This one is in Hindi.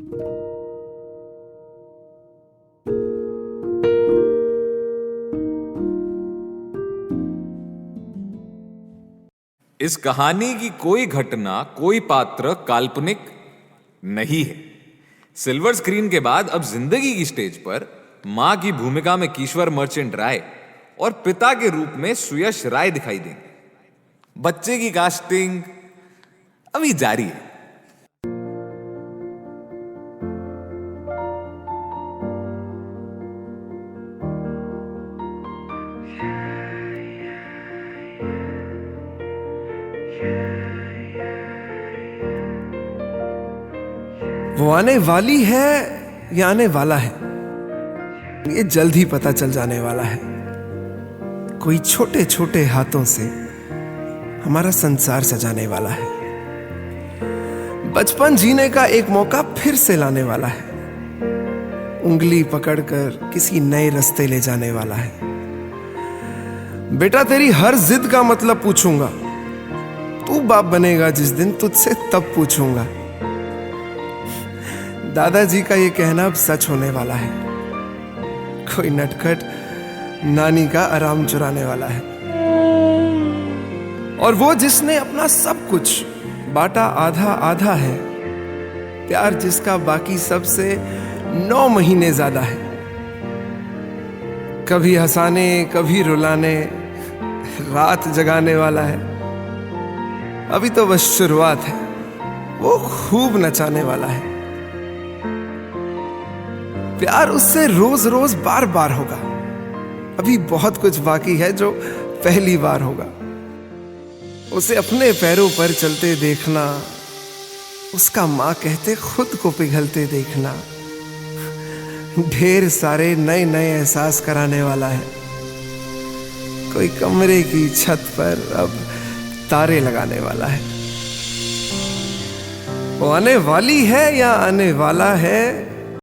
इस कहानी की कोई घटना, कोई पात्र काल्पनिक नहीं है। सिल्वर स्क्रीन के बाद अब जिंदगी की स्टेज पर मां की भूमिका में किश्वर मर्चेंट राय और पिता के रूप में सुयश राय दिखाई देंगे। बच्चे की कास्टिंग अभी जारी है। वो आने वाली है या आने वाला है, ये जल्द ही पता चल जाने वाला है। कोई छोटे छोटे हाथों से हमारा संसार सजाने वाला है। बचपन जीने का एक मौका फिर से लाने वाला है। उंगली पकड़कर किसी नए रास्ते ले जाने वाला है। बेटा, तेरी हर जिद का मतलब पूछूंगा। तू बाप बनेगा जिस दिन, तुझसे तब पूछूंगा। दादाजी का ये कहना अब सच होने वाला है। कोई नटखट नानी का आराम चुराने वाला है। और वो जिसने अपना सब कुछ बांटा आधा आधा है, प्यार जिसका बाकी सबसे 9 महीने ज्यादा है। कभी हंसाने कभी रुलाने, रात जगाने वाला है। अभी तो बस शुरुआत है, वो खूब नचाने वाला है। प्यार उससे रोज रोज बार बार होगा। अभी बहुत कुछ बाकी है जो पहली बार होगा। उसे अपने पैरों पर चलते देखना, उसका माँ कहते खुद को पिघलते देखना, ढेर सारे नए नए एहसास कराने वाला है। कोई कमरे की छत पर अब तारे लगाने वाला है। वो आने वाली है या आने वाला है,